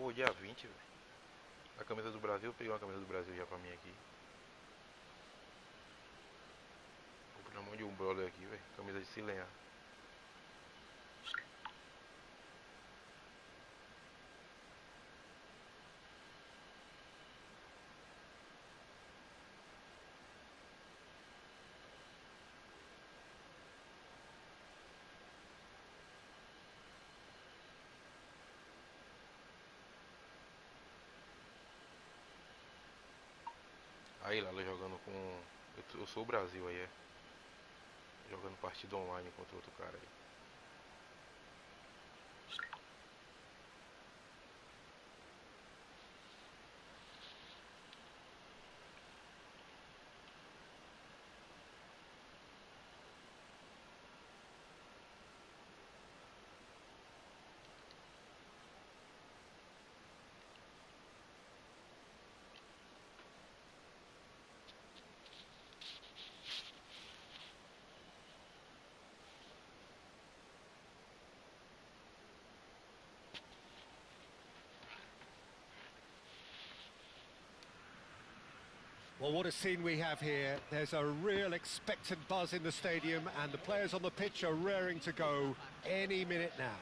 for dia 20, velho. A camisa do Brasil, eu peguei uma camisa do Brasil já pra mim aqui. Vou na mão de um brother aqui, velho. Camisa de se lenhar. Aí lá, jogando com... Eu sou o Brasil aí, é. Jogando partida online contra outro cara aí. Well, what a scene we have here. There's a real expectant buzz in the stadium and the players on the pitch are raring to go any minute now.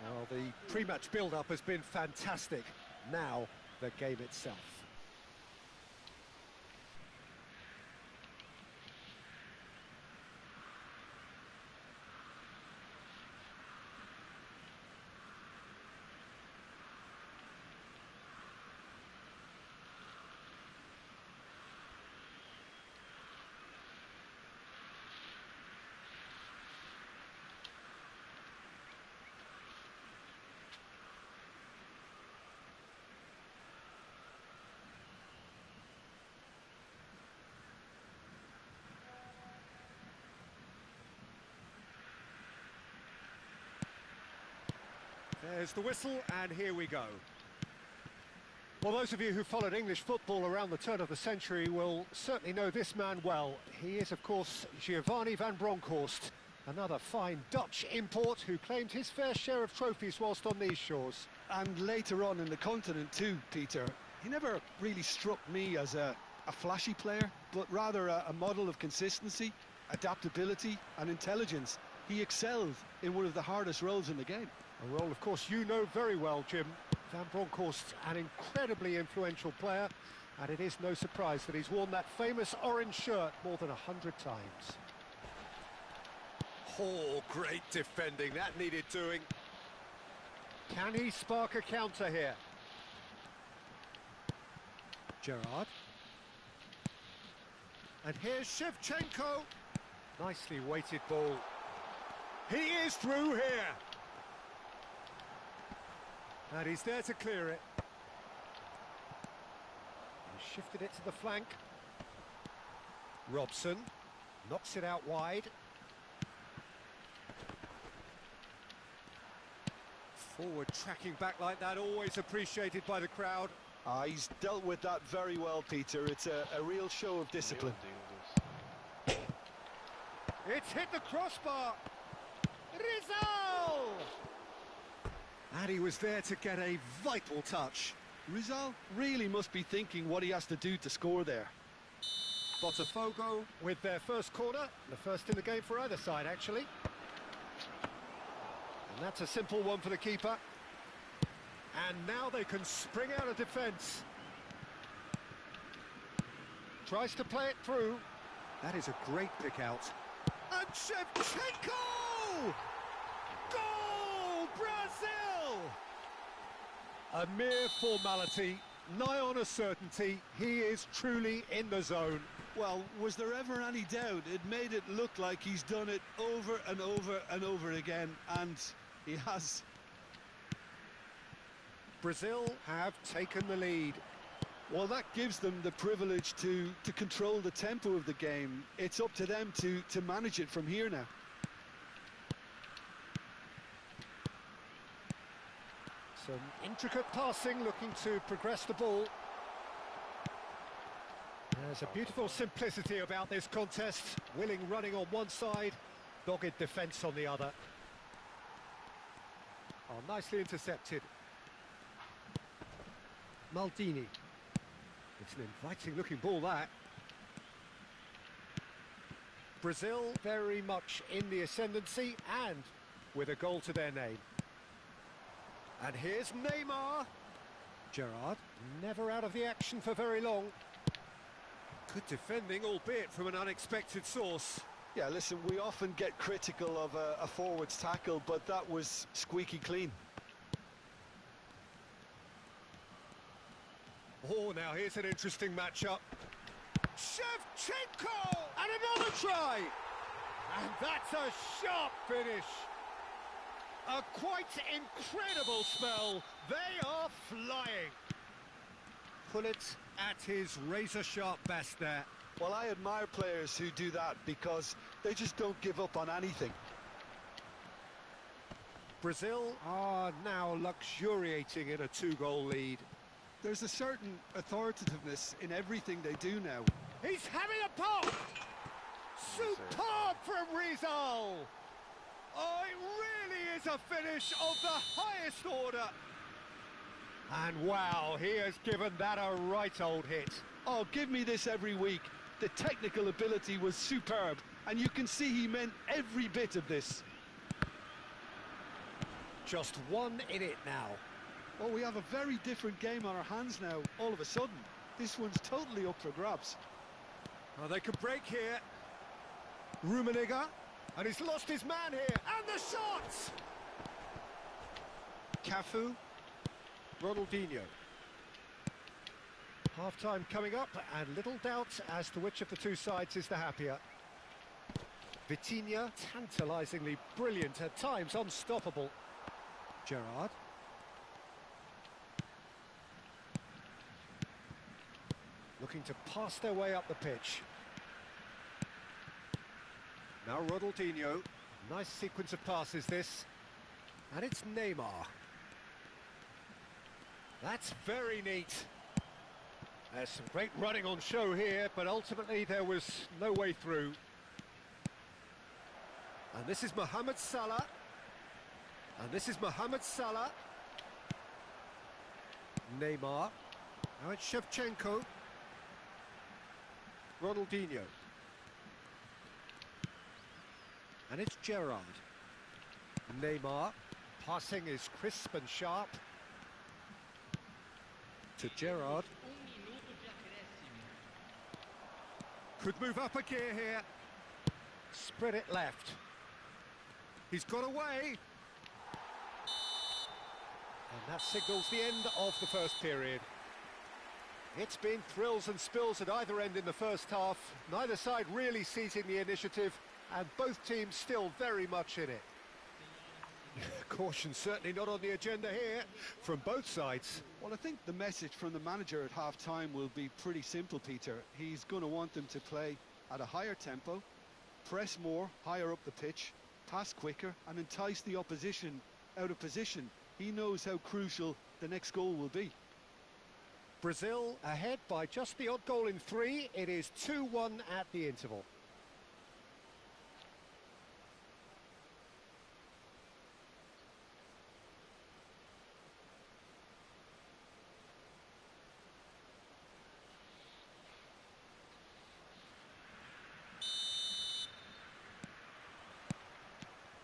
Well, the pre-match build-up has been fantastic. Now, the game itself. There's the whistle, and here we go. Well, those of you who followed English football around the turn of the century will certainly know this man well. He is, of course, Giovanni van Bronckhorst, another fine Dutch import who claimed his fair share of trophies whilst on these shores. And later on in the continent too, Peter. He never really struck me as a flashy player, but rather a model of consistency, adaptability and intelligence. He excelled in one of the hardest roles in the game. A role, of course, you know very well, Jim. Van Bronckhorst, an incredibly influential player, and it is no surprise that he's worn that famous orange shirt more than 100 times. Oh, great defending, that needed doing. Can he spark a counter here? Gerrard. And here's Shevchenko. Nicely weighted ball. He is through here. And he's there to clear it. He shifted it to the flank. Robson knocks it out wide. Forward tracking back like that, always appreciated by the crowd. He's dealt with that very well, Peter. It's a real show of discipline. It's hit the crossbar. Rizal! And he was there to get a vital touch. Rizal really must be thinking what he has to do to score there. Botafogo with their first corner, the first in the game for either side, actually. And that's a simple one for the keeper. And now they can spring out of defence. Tries to play it through. That is a great pick out. And Shevchenko! Goal, Brazil! A mere formality, nigh on a certainty. He is truly in the zone. Well, was there ever any doubt? It made it look like he's done it over and over and over again, and he has. Brazil have taken the lead. Well, that gives them the privilege to control the tempo of the game. It's up to them to manage it from here now. Some intricate passing, looking to progress the ball. There's a beautiful simplicity about this contest. Willing running on one side, dogged defence on the other. Oh, nicely intercepted. Maldini. It's an inviting-looking ball, that. Brazil very much in the ascendancy and with a goal to their name. And here's Neymar. Gerrard, never out of the action for very long. Good defending, albeit from an unexpected source. Yeah, listen, we often get critical of a forward's tackle, but that was squeaky clean. Oh, now here's an interesting matchup. Shevchenko! And another try! And that's a sharp finish. A quite incredible spell. They are flying. Put it at his razor-sharp best there. Well, I admire players who do that because they just don't give up on anything. Brazil are now luxuriating in a two-goal lead. There's a certain authoritativeness in everything they do now. He's having a pop! Superb from Rizal! Oh, it really is a finish of the highest order. And wow, he has given that a right old hit. Oh, give me this every week. The technical ability was superb, and you can see he meant every bit of this. Just one in it now. Well, we have a very different game on our hands now, all of a sudden. This one's totally up for grabs. Oh, they could break here. Rummenigge, and he's lost his man here, and the shots! Cafu, Ronaldinho. Half-time coming up, and little doubt as to which of the two sides is the happier. Vitinha, tantalisingly brilliant, at times unstoppable. Gerrard. Looking to pass their way up the pitch. Now Ronaldinho. Nice sequence of passes, this. And it's Neymar. That's very neat. There's some great running on show here, but ultimately there was no way through. And this is Mohamed Salah. And this is Mohamed Salah. Neymar. Now it's Shevchenko. Ronaldinho. And it's Gerrard. Neymar. Passing is crisp and sharp. To Gerrard. Could move up a gear here. Spread it left. He's got away. And that signals the end of the first period. It's been thrills and spills at either end in the first half. Neither side really seizing the initiative, and both teams still very much in it. Caution certainly not on the agenda here from both sides. Well, I think the message from the manager at half-time will be pretty simple, Peter. He's going to want them to play at a higher tempo, press more, higher up the pitch, pass quicker, and entice the opposition out of position. He knows how crucial the next goal will be. Brazil ahead by just the odd goal in 3. It is 2-1 at the interval.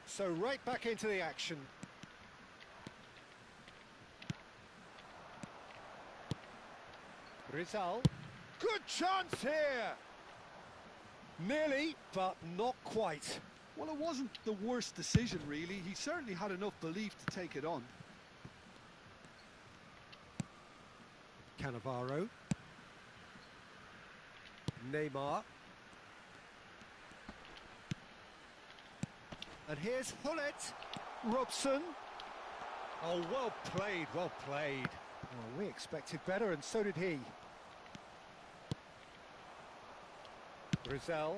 So right back into the action. Rizal. Good chance here! Nearly, but not quite. Well, it wasn't the worst decision, really. He certainly had enough belief to take it on. Cannavaro. Neymar. And here's Hullet. Robson. Oh, well played, well played. Oh, we expected better, and so did he. Rizal.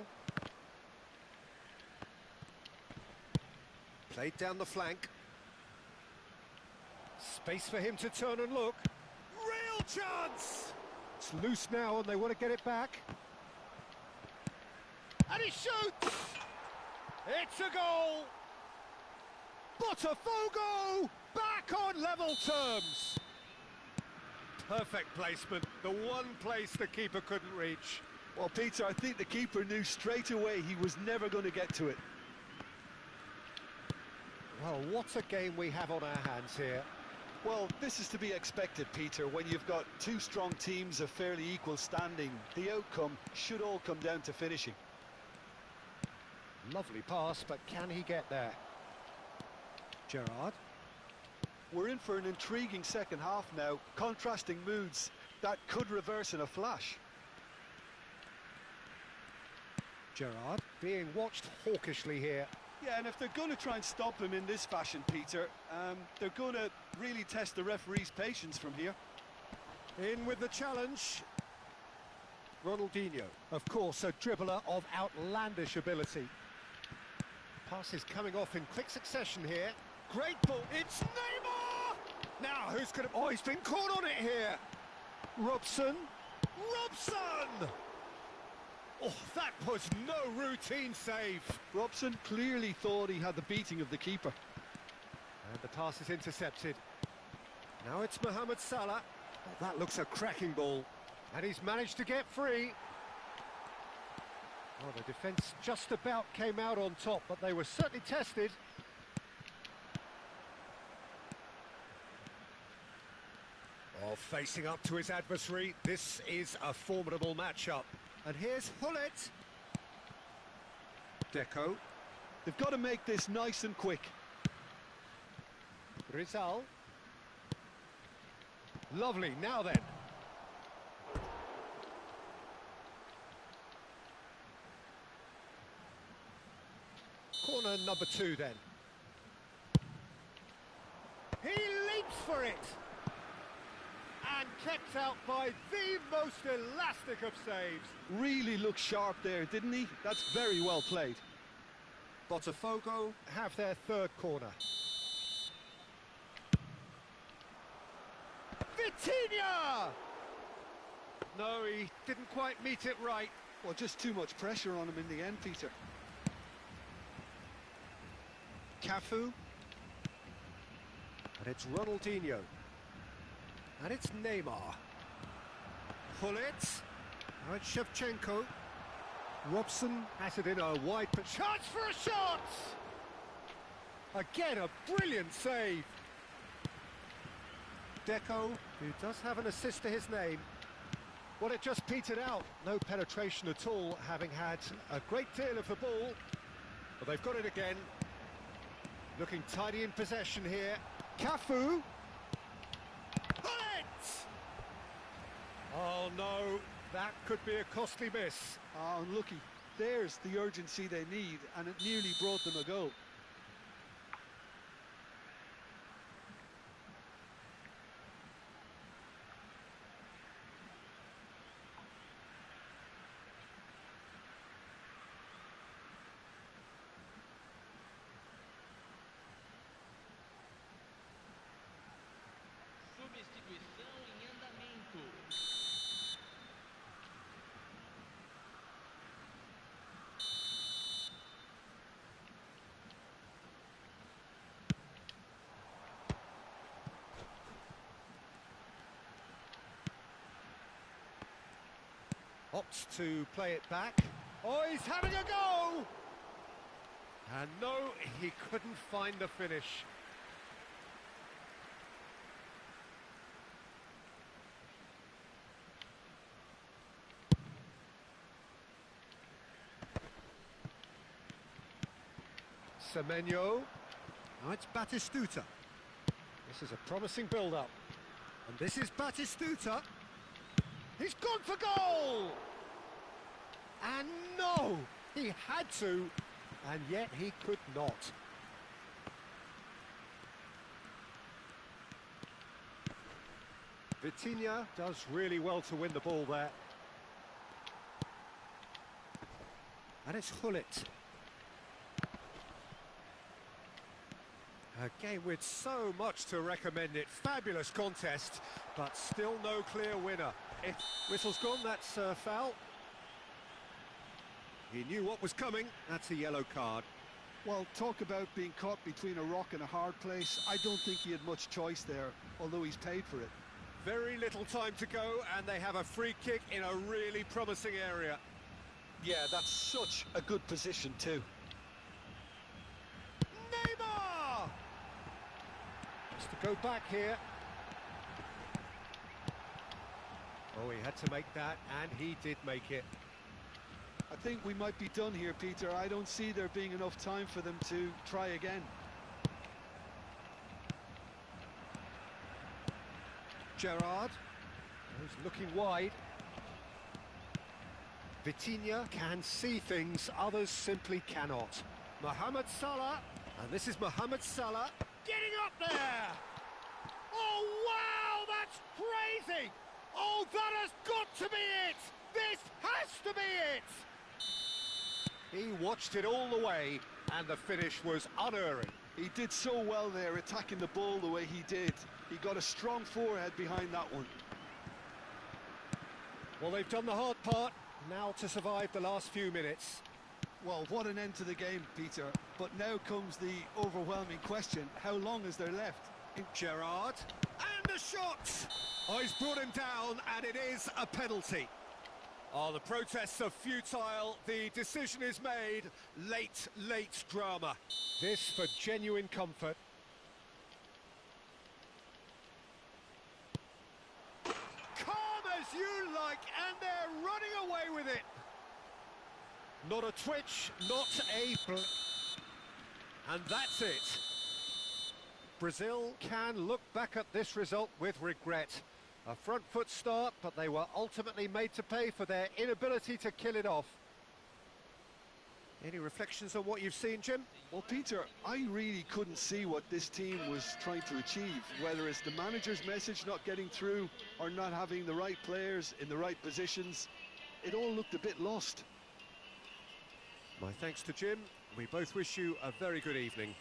Played down the flank. Space for him to turn and look. Real chance! It's loose now, and they want to get it back. And he shoots! It's a goal! Botafogo! Back back on level terms. Perfect placement, the one place the keeper couldn't reach. Well, Peter, I think the keeper knew straight away he was never going to get to it. Well, what a game we have on our hands here. Well, this is to be expected, Peter. When you've got two strong teams of fairly equal standing, the outcome should all come down to finishing. Lovely pass, but can he get there? Gerrard. We're in for an intriguing second half now, contrasting moods that could reverse in a flash. Gerrard being watched hawkishly here. Yeah, and if they're going to try and stop him in this fashion, Peter, they're going to really test the referee's patience from here. In with the challenge. Ronaldinho, of course, a dribbler of outlandish ability. Pass is coming off in quick succession here. Great ball, it's Neymar! Now, who's going to... Oh, he's been caught on it here. Robson. Robson! Oh, that was no routine save. Robson clearly thought he had the beating of the keeper. And the pass is intercepted. Now it's Mohamed Salah. Oh, that looks a cracking ball. And he's managed to get free. Oh, the defence just about came out on top, but they were certainly tested. Oh, facing up to his adversary, this is a formidable matchup. And here's Hullet. Deco. They've got to make this nice and quick. Rizal. Lovely, now then. Corner number 2 then. He leaps for it. And kept out by the most elastic of saves. Really looked sharp there, didn't he? That's very well played. Botafogo have their third corner. Vitinha! No, he didn't quite meet it right. Well, just too much pressure on him in the end, Peter. Cafu. And it's Ronaldinho. And it's Neymar. Hullet. Now it's Shevchenko. Robson has it in a wide... Chance for a shot! Again, a brilliant save. Deco, who does have an assist to his name. Well, it just petered out. No penetration at all, having had a great deal of the ball. But they've got it again. Looking tidy in possession here. Cafu. Hullet! Oh, no. That could be a costly miss. Oh, unlucky. There's the urgency they need, and it nearly brought them a goal. Substituição em andamento. Opts to play it back. Oh, he's having a go! And no, he couldn't find the finish. Semenyo. Now it's Batistuta. This is a promising build-up. And this is Batistuta. He's gone for goal! And no! He had to, and yet he could not. Vitinha does really well to win the ball there. And it's Hullet. A game with so much to recommend it. Fabulous contest, but still no clear winner. If whistle's gone, that's a foul. He knew what was coming. That's a yellow card. Well, talk about being caught between a rock and a hard place. I don't think he had much choice there, although he's paid for it. Very little time to go, and they have a free kick in a really promising area. Yeah, that's such a good position too. Neymar! Has to go back here. Oh, he had to make that, and he did make it. I think we might be done here, Peter. I don't see there being enough time for them to try again. Gerrard, who's looking wide. Vitinha can see things others simply cannot. Mohamed Salah, and this is Mohamed Salah getting up there! Oh, wow, that's crazy! Oh, that has got to be it! This has to be it! He watched it all the way, and the finish was unerring. He did so well there, attacking the ball the way he did. He got a strong forehead behind that one. Well, they've done the hard part, now to survive the last few minutes. Well, what an end to the game, Peter. But now comes the overwhelming question, how long is there left? Gerrard, and the shot! Oh, he's brought him down, and it is a penalty. Oh, the protests are futile, the decision is made, late drama. This for genuine comfort. Calm as you like, and they're running away with it. Not a twitch, not a blink. And that's it. Brazil can look back at this result with regret. A front foot start, but they were ultimately made to pay for their inability to kill it off. Any reflections on what you've seen, Jim? Well, Peter, I really couldn't see what this team was trying to achieve, whether it's the manager's message not getting through or not having the right players in the right positions. It all looked a bit lost. My thanks to Jim. We both wish you a very good evening.